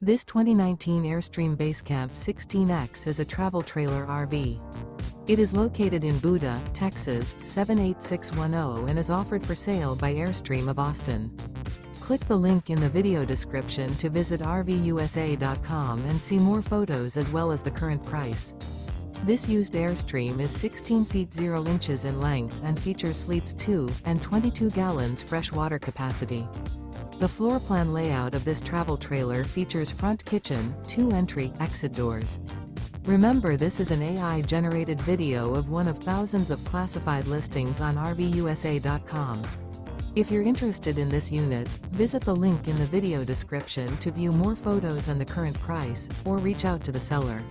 This 2019 Airstream Basecamp 16X is a travel trailer RV. It is located in Buda, Texas, 78610 and is offered for sale by Airstream of Austin. Click the link in the video description to visit RVUSA.com and see more photos as well as the current price. This used Airstream is 16 feet 0 inches in length and features sleeps 2 and 22 gallons fresh water capacity. The floor plan layout of this travel trailer features front kitchen, 2 entry/exit doors. Remember, this is an AI-generated video of one of thousands of classified listings on RVUSA.com. If you're interested in this unit, visit the link in the video description to view more photos and the current price, or reach out to the seller.